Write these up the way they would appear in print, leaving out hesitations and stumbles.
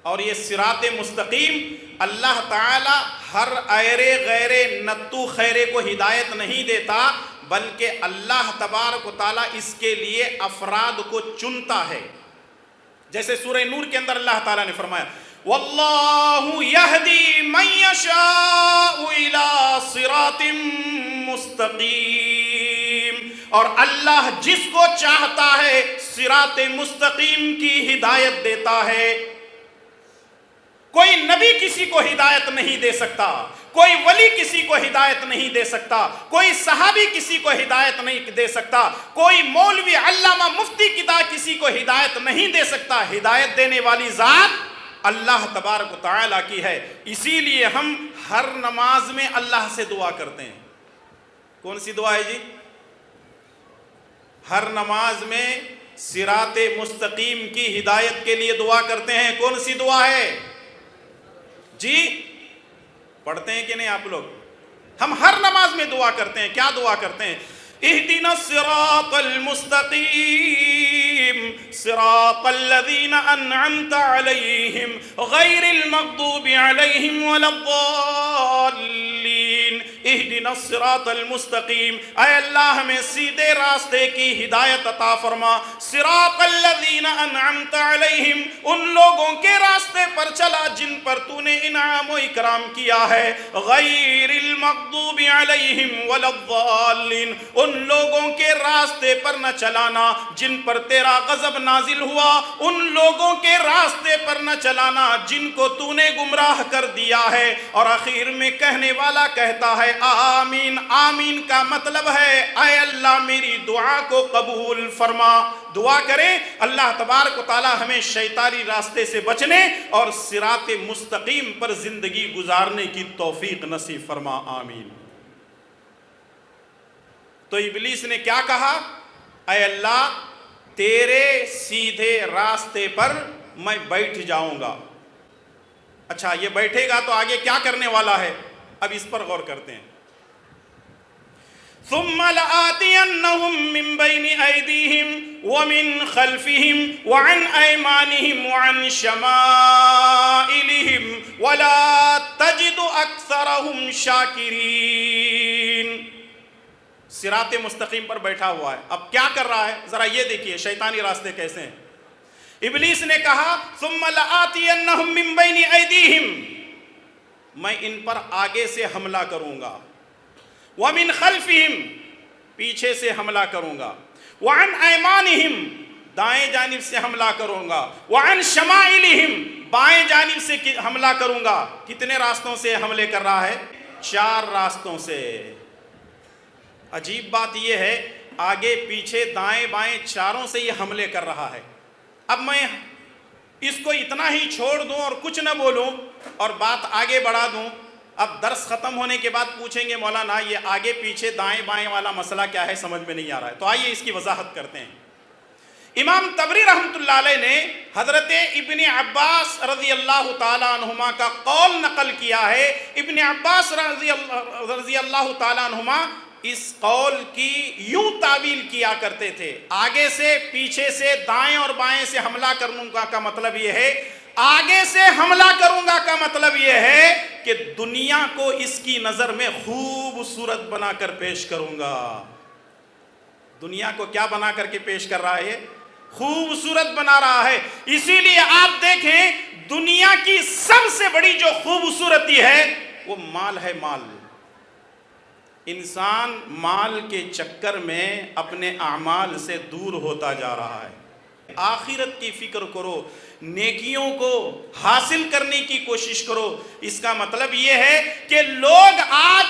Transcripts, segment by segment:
اور یہ صراط مستقیم اللہ تعالی ہر ایرے غیرے نتو خیرے کو ہدایت نہیں دیتا، بلکہ اللہ تبارک و تعالیٰ اس کے لیے افراد کو چنتا ہے۔ جیسے سورہ نور کے اندر اللہ تعالیٰ نے فرمایا وَاللَّهُ يَهْدِي مَن يَشَاءُ إِلَىٰ صِرَاطٍ مُسْتَقِيمٍ، اور اللہ جس کو چاہتا ہے صراط مستقیم کی ہدایت دیتا ہے۔ کوئی نبی کسی کو ہدایت نہیں دے سکتا، کوئی ولی کسی کو ہدایت نہیں دے سکتا، کوئی صحابی کسی کو ہدایت نہیں دے سکتا، کوئی مولوی علامہ مفتی کسی کو ہدایت نہیں دے سکتا۔ ہدایت دینے والی ذات اللہ تبارک و تعالیٰ کی ہے۔ اسی لیے ہم ہر نماز میں اللہ سے دعا کرتے ہیں۔ کون سی دعا ہے جی؟ ہر نماز میں صراط مستقیم کی ہدایت کے لیے دعا کرتے ہیں۔ کون سی دعا ہے جی؟ پڑھتے ہیں کہ نہیں آپ لوگ؟ ہم ہر نماز میں دعا کرتے ہیں۔ کیا دعا کرتے ہیں؟ اہدنا الصراط المستقیم صراط الذین انعمت علیہم غیر المغضوب علیہم ولا الضالین۔ اہدنا الصراط المستقیم، اے اللہ ہمیں سیدھے راستے کی ہدایت عطا فرما۔ صراط الذین انعمت علیہم، ان لوگوں کے راستے پر چلا جن پر تو نے انعام و اکرام کیا ہے۔ غیر المغضوب علیہم ولا الضالین، ان لوگوں کے راستے پر نہ چلانا جن پر تیرا غضب نازل ہوا، ان لوگوں کے راستے پر نہ چلانا جن کو تو نے گمراہ کر دیا ہے۔ اور آخر میں کہنے والا کہتا ہے آمین۔ آمین کا مطلب ہے اے اللہ میری دعا کو قبول فرما۔ دعا کریں اللہ تبارک و تعالی ہمیں شیطانی راستے سے بچنے اور صراط مستقیم پر زندگی گزارنے کی توفیق نصیب فرما، آمین۔ تو ابلیس نے کیا کہا؟ اے اللہ تیرے سیدھے راستے پر میں بیٹھ جاؤں گا۔ اچھا یہ بیٹھے گا تو آگے کیا کرنے والا ہے؟ اب اس پر غور کرتے ہیں۔ ثم لآتینہم من بین ایدیہم ومن خلفہم وعن ایمانہم وعن شمائلہم ولا تجد اکثرہم شاکرین۔ صراط مستقیم پر بیٹھا ہوا ہے، اب کیا کر رہا ہے؟ ذرا یہ دیکھیے شیطانی راستے کیسے ہیں۔ ابلیس نے کہا ثم لآتینہم من بین ایدیہم، میں ان پر آگے سے حملہ کروں گا، ومن خلفہم پیچھے سے حملہ کروں گا، وعن ایمانہم دائیں جانب سے حملہ کروں گا، وعن شمائلہم بائیں جانب سے حملہ کروں گا۔ کتنے راستوں سے حملے کر رہا ہے؟ 4 راستوں سے۔ عجیب بات یہ ہے آگے پیچھے دائیں بائیں چاروں سے یہ حملے کر رہا ہے۔ اب میں اس کو اتنا ہی چھوڑ دوں اور کچھ نہ بولوں اور بات آگے بڑھا دوں، اب درس ختم ہونے کے بعد پوچھیں گے مولانا یہ آگے پیچھے دائیں بائیں والا مسئلہ کیا ہے، سمجھ میں نہیں آ رہا ہے۔ تو آئیے اس کی وضاحت کرتے ہیں۔ امام طبری رحمۃ اللہ علیہ نے حضرت ابن عباس رضی اللہ تعالیٰ عنہما کا قول نقل کیا ہے۔ ابن عباس رضی اللہ تعالیٰ عنہما اس قول کی یوں تعویل کیا کرتے تھے، آگے سے پیچھے سے دائیں اور بائیں سے حملہ کروں گا کا مطلب یہ ہے، آگے سے حملہ کروں گا کا مطلب یہ ہے کہ دنیا کو اس کی نظر میں خوبصورت بنا کر پیش کروں گا۔ دنیا کو کیا بنا کر کے پیش کر رہا ہے؟ خوبصورت بنا رہا ہے۔ اسی لیے آپ دیکھیں دنیا کی سب سے بڑی جو خوبصورتی ہے وہ مال ہے، مال۔ انسان مال کے چکر میں اپنے اعمال سے دور ہوتا جا رہا ہے۔ آخرت کی فکر کرو، نیکیوں کو حاصل کرنے کی کوشش کرو۔ اس کا مطلب یہ ہے کہ لوگ آج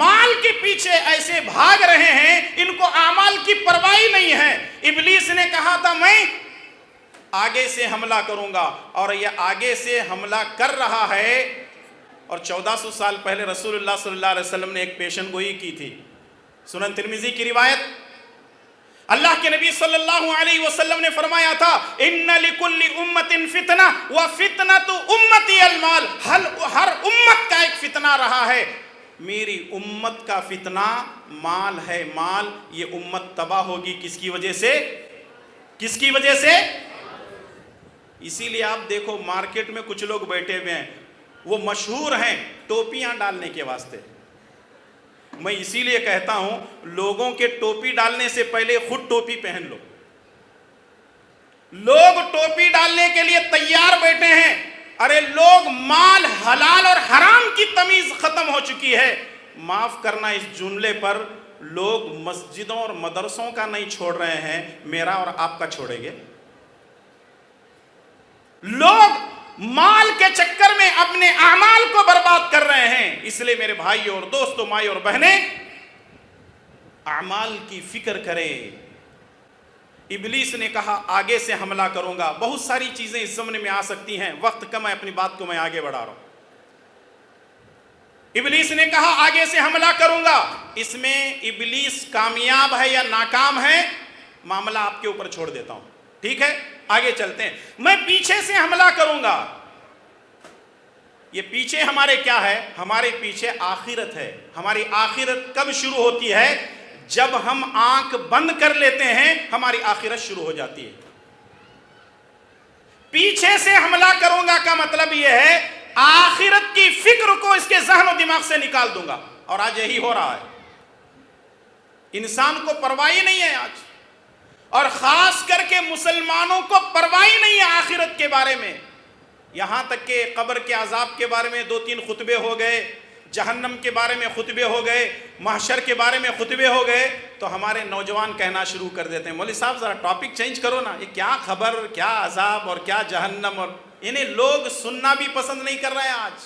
مال کے پیچھے ایسے بھاگ رہے ہیں، ان کو اعمال کی پرواہ نہیں ہے۔ ابلیس نے کہا تھا میں آگے سے حملہ کروں گا، اور یہ آگے سے حملہ کر رہا ہے۔ اور 1400 سال پہلے رسول اللہ صلی اللہ علیہ وسلم نے ایک پیشن گوئی کی تھی، سنن ترمذی کی روایت۔ اللہ کے نبی صلی اللہ علیہ وسلم نے فرمایا تھا ان لکل امت فتنہ وفتنۃ امتی المال، ہر امت کا ایک فتنہ رہا ہے، میری امت کا فتنہ مال ہے، مال۔ یہ امت تباہ ہوگی کس کی وجہ سے؟ کس کی وجہ سے؟ اسی لیے آپ دیکھو مارکیٹ میں کچھ لوگ بیٹھے ہوئے ہیں، وہ مشہور ہیں ٹوپیاں ڈالنے کے واسطے۔ میں اسی لیے کہتا ہوں لوگوں کے ٹوپی ڈالنے سے پہلے خود ٹوپی پہن لو۔ لوگ ٹوپی ڈالنے کے لیے تیار بیٹھے ہیں، ارے لوگ مال حلال اور حرام کی تمیز ختم ہو چکی ہے۔ معاف کرنا اس جملے پر، لوگ مسجدوں اور مدرسوں کا نہیں چھوڑ رہے ہیں، میرا اور آپ کا چھوڑیں گے؟ لوگ مال کے چکر میں اپنے اعمال کو برباد کر رہے ہیں۔ اس لیے میرے بھائی اور دوستوں، مائی اور بہنیں، اعمال کی فکر کریں۔ ابلیس نے کہا آگے سے حملہ کروں گا۔ بہت ساری چیزیں اس زمانے میں آ سکتی ہیں، وقت کم ہے، اپنی بات کو میں آگے بڑھا رہا ہوں۔ ابلیس نے کہا آگے سے حملہ کروں گا۔ اس میں ابلیس کامیاب ہے یا ناکام ہے، معاملہ آپ کے اوپر چھوڑ دیتا ہوں، ٹھیک ہے؟ آگے چلتے ہیں۔ میں پیچھے سے حملہ کروں گا۔ یہ پیچھے ہمارے کیا ہے؟ ہمارے پیچھے آخرت ہے۔ ہماری آخرت کب شروع ہوتی ہے؟ جب ہم آنکھ بند کر لیتے ہیں ہماری آخرت شروع ہو جاتی ہے۔ پیچھے سے حملہ کروں گا کا مطلب یہ ہے آخرت کی فکر کو اس کے ذہن و دماغ سے نکال دوں گا، اور آج یہی ہو رہا ہے۔ انسان کو پرواہ نہیں ہے آج، اور خاص کر کے مسلمانوں کو پرواہ نہیں ہے آخرت کے بارے میں۔ یہاں تک کہ قبر کے عذاب کے بارے میں 2-3 خطبے ہو گئے، جہنم کے بارے میں خطبے ہو گئے، محشر کے بارے میں خطبے ہو گئے، تو ہمارے نوجوان کہنا شروع کر دیتے ہیں مولوی صاحب ذرا ٹاپک چینج کرو نا، یہ کیا خبر، کیا عذاب اور کیا جہنم، اور انہیں لوگ سننا بھی پسند نہیں کر رہے ہیں آج۔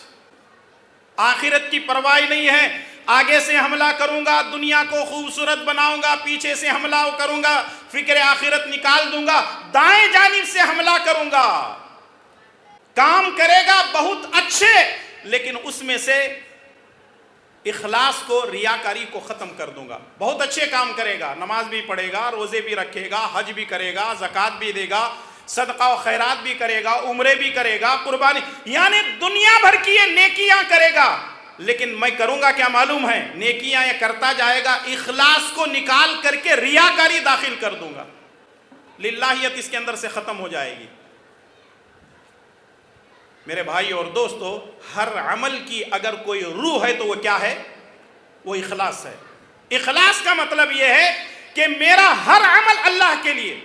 آخرت کی پرواہ نہیں ہے۔ آگے سے حملہ کروں گا، دنیا کو خوبصورت بناؤں گا، پیچھے سے حملہ کروں گا، فکر آخرت نکال دوں گا، دائیں جانب سے حملہ کروں گا۔ کام کرے گا بہت اچھے، لیکن اس میں سے اخلاص کو، ریاکاری کو ختم کر دوں گا۔ بہت اچھے کام کرے گا، نماز بھی پڑھے گا، روزے بھی رکھے گا، حج بھی کرے گا، زکوٰۃ بھی دے گا، صدقہ و خیرات بھی کرے گا، عمرے بھی کرے گا، قربانی، یعنی دنیا بھر کی یہ نیکیاں کرے گا، لیکن میں کروں گا کیا معلوم ہے؟ نیکیاں یہ کرتا جائے گا، اخلاص کو نکال کر کے ریاکاری داخل کر دوں گا، للہیت اس کے اندر سے ختم ہو جائے گی۔ میرے بھائی اور دوستو، ہر عمل کی اگر کوئی روح ہے تو وہ کیا ہے؟ وہ اخلاص ہے۔ اخلاص کا مطلب یہ ہے کہ میرا ہر عمل اللہ کے لیے۔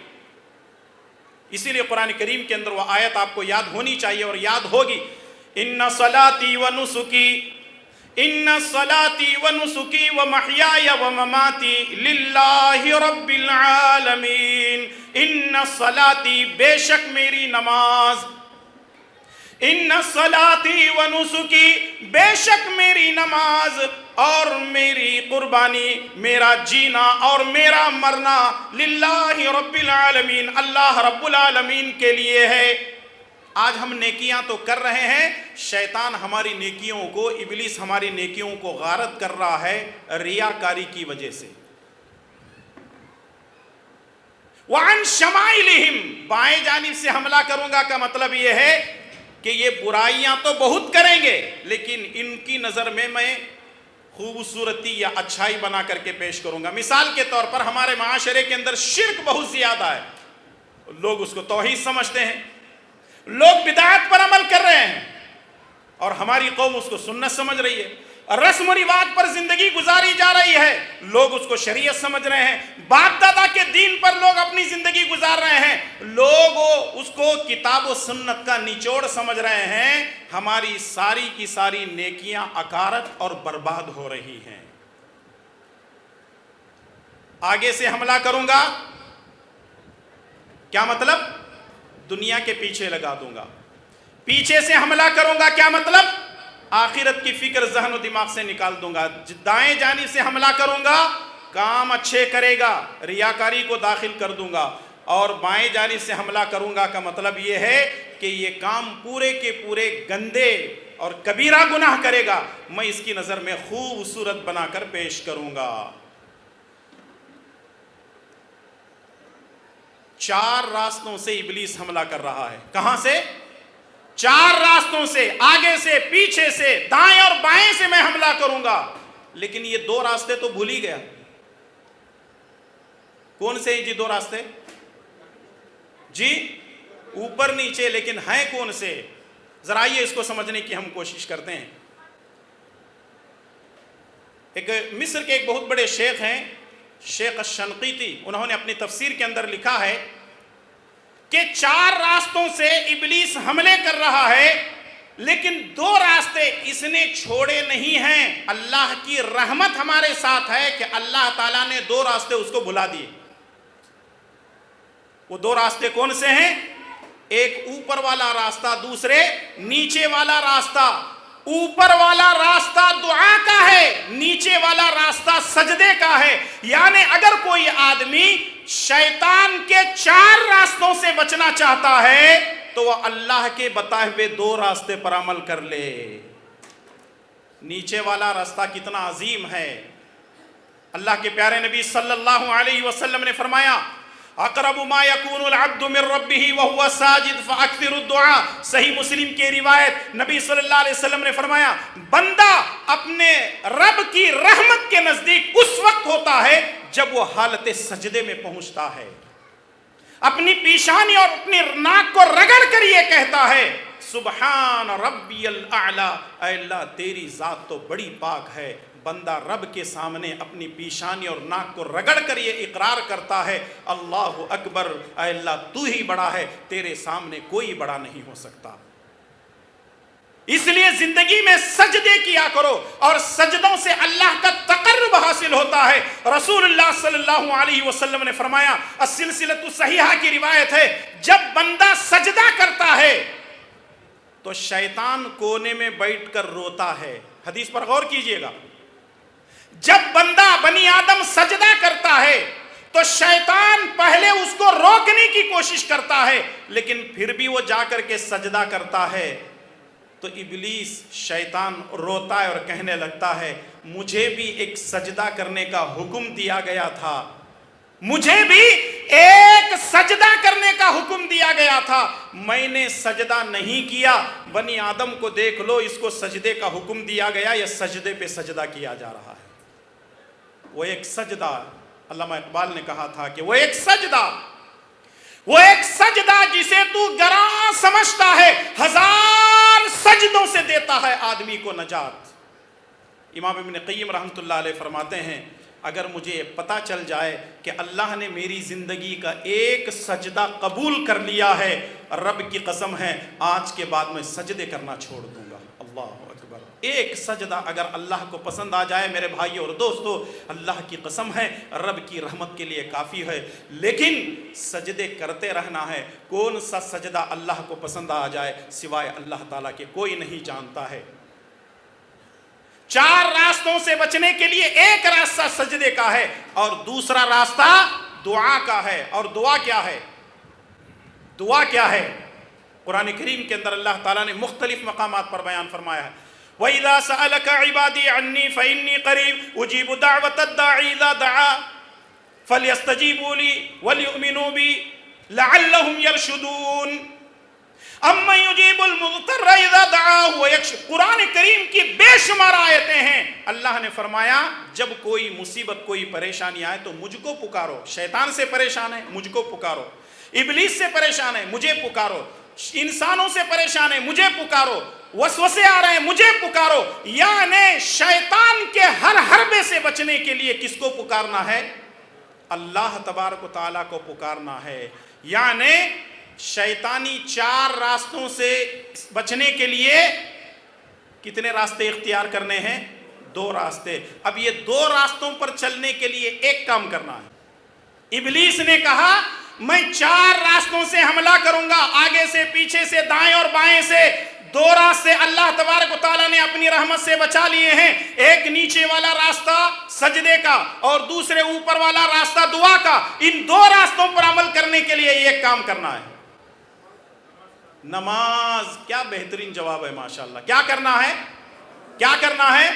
اسی لیے قرآن کریم کے اندر وہ آیت آپ کو یاد ہونی چاہیے اور یاد ہوگی، ان صلاتی و نسکی، ان صلاتی و نسکی و محیای و مماتی للہ رب العالمین۔ ان صلاتی، بے شک میری نماز، ان صلاتی و نسکی، بے شک میری نماز اور میری قربانی، میرا جینا اور میرا مرنا، للہ رب العالمین، اللہ رب العالمین کے لیے ہے۔ آج ہم نیکیاں تو کر رہے ہیں، شیطان ہماری نیکیوں کو، ابلیس ہماری نیکیوں کو غارت کر رہا ہے ریاکاری کی وجہ سے۔ وعن شمائلہم، بائیں جانب سے حملہ کروں گا کا مطلب یہ ہے کہ یہ برائیاں تو بہت کریں گے، لیکن ان کی نظر میں خوبصورتی یا اچھائی بنا کر کے پیش کروں گا۔ مثال کے طور پر ہمارے معاشرے کے اندر شرک بہت زیادہ ہے، لوگ اس کو توحید سمجھتے ہیں، لوگ بدعت پر عمل کر رہے ہیں، اور ہماری قوم اس کو سنت سمجھ رہی ہے، رسم و رواج پر زندگی گزاری جا رہی ہے، لوگ اس کو شریعت سمجھ رہے ہیں، باپ دادا کے دین پر لوگ اپنی زندگی گزار رہے ہیں، لوگ اس کو کتاب و سنت کا نچوڑ سمجھ رہے ہیں۔ ہماری ساری کی ساری نیکیاں اکارت اور برباد ہو رہی ہیں۔ آگے سے حملہ کروں گا کیا مطلب؟ دنیا کے پیچھے لگا دوں گا۔ پیچھے سے حملہ کروں گا کیا مطلب؟ آخرت کی فکر ذہن و دماغ سے نکال دوں گا۔ دائیں جانب سے حملہ کروں گا، کام اچھے کرے گا، ریاکاری کو داخل کر دوں گا، اور بائیں جانب سے حملہ کروں گا کا مطلب یہ ہے کہ یہ کام پورے کے پورے گندے اور کبیرہ گناہ کرے گا، میں اس کی نظر میں خوبصورت بنا کر پیش کروں گا۔ 4 راستوں سے ابلیس حملہ کر رہا ہے۔ کہاں سے؟ 4 راستوں سے، آگے سے، پیچھے سے، دائیں اور بائیں سے میں حملہ کروں گا، لیکن یہ 2 راستے تو بھول ہی گیا۔ کون سے ہیں جی 2 راستے؟ جی اوپر نیچے، لیکن ہیں کون سے؟ ذرا آئیے اس کو سمجھنے کی ہم کوشش کرتے ہیں۔ ایک مصر کے ایک بہت بڑے شیخ ہیں، شیخ الشنقیطی، انہوں نے اپنی تفسیر کے اندر لکھا ہے کہ 4 راستوں سے ابلیس حملے کر رہا ہے، لیکن 2 راستے اس نے چھوڑے نہیں ہیں۔ اللہ کی رحمت ہمارے ساتھ ہے کہ اللہ تعالیٰ نے 2 راستے اس کو بھلا دیے۔ وہ 2 راستے کون سے ہیں؟ ایک اوپر والا راستہ، دوسرے نیچے والا راستہ۔ اوپر والا راستہ دعا کا ہے، نیچے والا راستہ سجدے کا ہے۔ یعنی اگر کوئی آدمی شیطان کے 4 راستوں سے بچنا چاہتا ہے تو وہ اللہ کے بتائے ہوئے 2 راستے پر عمل کر لے۔ نیچے والا راستہ کتنا عظیم ہے۔ اللہ کے پیارے نبی صلی اللہ علیہ وسلم نے فرمایا اقرب ما یکون العبد من ربہ وہو ساجد فاکثر الدعاء۔ صحیح مسلم کی روایت، نبی صلی اللہ علیہ وسلم نے فرمایا بندہ اپنے رب کی رحمت کے نزدیک اس وقت ہوتا ہے جب وہ حالت سجدے میں پہنچتا ہے، اپنی پیشانی اور اپنی ناک کو رگڑ کر یہ کہتا ہے سبحان ربی الاعلی، اے اللہ تیری ذات تو بڑی پاک ہے۔ بندہ رب کے سامنے اپنی پیشانی اور ناک کو رگڑ کر یہ اقرار کرتا ہے اللہ اکبر، اے اللہ تو ہی بڑا ہے، تیرے سامنے کوئی بڑا نہیں ہو سکتا۔ اس لیے زندگی میں سجدے کیا کرو، اور سجدوں سے اللہ کا تقرب حاصل ہوتا ہے۔ رسول اللہ صلی اللہ علیہ وسلم نے فرمایا، السلسلۃ الصحیحہ کی روایت ہے، جب بندہ سجدہ کرتا ہے تو شیطان کونے میں بیٹھ کر روتا ہے۔ حدیث پر غور کیجئے گا، جب بندہ بنی آدم سجدہ کرتا ہے تو شیطان پہلے اس کو روکنے کی کوشش کرتا ہے، لیکن پھر بھی وہ جا کر کے سجدہ کرتا ہے تو ابلیس شیطان روتا ہے اور کہنے لگتا ہے مجھے بھی ایک سجدہ کرنے کا حکم دیا گیا تھا، مجھے بھی ایک سجدہ کرنے کا حکم دیا گیا تھا، میں نے سجدہ نہیں کیا۔ بنی آدم کو دیکھ لو، اس کو سجدے کا حکم دیا گیا، یہ سجدے پہ سجدہ کیا جا رہا ہے۔ وہ ایک سجدہ، علامہ اقبال نے کہا تھا کہ وہ ایک سجدہ جسے تو گراں سمجھتا ہے، 1000 سجدوں سے دیتا ہے آدمی کو نجات۔ امام ابن قیم رحمۃ اللہ علیہ فرماتے ہیں اگر مجھے پتہ چل جائے کہ اللہ نے میری زندگی کا ایک سجدہ قبول کر لیا ہے، رب کی قسم ہے آج کے بعد میں سجدے کرنا چھوڑ دوں گا۔ اللہ اکبر، ایک سجدہ اگر اللہ کو پسند آ جائے میرے بھائی اور دوستو، اللہ کی قسم ہے رب کی رحمت کے لیے کافی ہے۔ لیکن سجدے کرتے رہنا ہے۔ کون سا سجدہ اللہ کو پسند آ جائے سوائے اللہ تعالیٰ کے کوئی نہیں جانتا ہے۔ 4 راستوں سے بچنے کے لیے ایک راستہ سجدے کا ہے اور دوسرا راستہ دعا کا ہے۔ اور دعا کیا ہے؟ دعا کیا ہے؟ قرآن کریم کے اندر اللہ تعالیٰ نے مختلف مقامات پر بیان فرمایا ہے وَإِذَا سَأَلَكَ عِبَادِي عَنِّي فَإِنِّي قَرِيبٌ أُجِيبُ دَعْوَةَ الدَّاعِ إِذَا دَعَانِ فَلْيَسْتَجِيبُوا لِي وَلْيُؤْمِنُوا بِي لَعَلَّهُمْ يَرْشُدُونَ اَمَّنْ يُجِيبُ الْمُضْطَرَّ إِذَا دَعَاهُ وَيَكْشِفُ۔ قرآن کریم کی بے شمار آیتیں ہیں۔ اللہ نے فرمایا جب کوئی مصیبت کوئی پریشانی آئے تو مجھ کو پکارو۔ شیطان سے پریشان ہے مجھ کو پکارو، ابلیس سے پریشان ہے مجھے پکارو، انسانوں سے پریشان ہے مجھے پکارو، وسوسے آ رہے ہیں مجھے پکارو۔ یعنی شیطان کے ہر حربے سے بچنے کے لیے کس کو پکارنا ہے؟ اللہ تبارک و تعالیٰ کو پکارنا ہے۔ یعنی شیطانی 4 راستوں سے بچنے کے لیے کتنے راستے اختیار کرنے ہیں؟ 2 راستے۔ اب یہ 2 راستوں پر چلنے کے لیے ایک کام کرنا ہے۔ ابلیس نے کہا میں 4 راستوں سے حملہ کروں گا، آگے سے، پیچھے سے، دائیں اور بائیں سے۔ 2 راستے اللہ تبارک و تعالیٰ نے اپنی رحمت سے بچا لیے ہیں، ایک نیچے والا راستہ سجدے کا اور دوسرے اوپر والا راستہ دعا کا۔ ان 2 راستوں پر عمل کرنے کے لیے ایک کام کرنا ہے، نماز۔ کیا بہترین جواب ہے ماشاءاللہ۔ کیا کرنا ہے؟ کیا کرنا ہے؟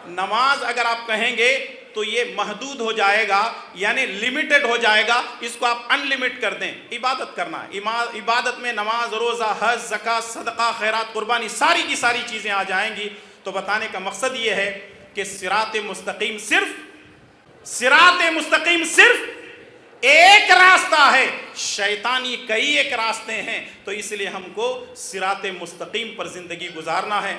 نماز اگر آپ کہیں گے تو یہ محدود ہو جائے گا، یعنی لیمیٹڈ ہو جائے گا، اس کو آپ ان لمٹ کر دیں۔ عبادت کرنا ہے، عبادت میں نماز، روزہ، حج، زکوٰۃ، صدقہ، خیرات، قربانی، ساری کی ساری چیزیں آ جائیں گی۔ تو بتانے کا مقصد یہ ہے کہ صراط مستقیم صرف ایک راستہ ہے، شیطانی کئی ایک راستے ہیں، تو اس لیے ہم کو صراط مستقیم پر زندگی گزارنا ہے۔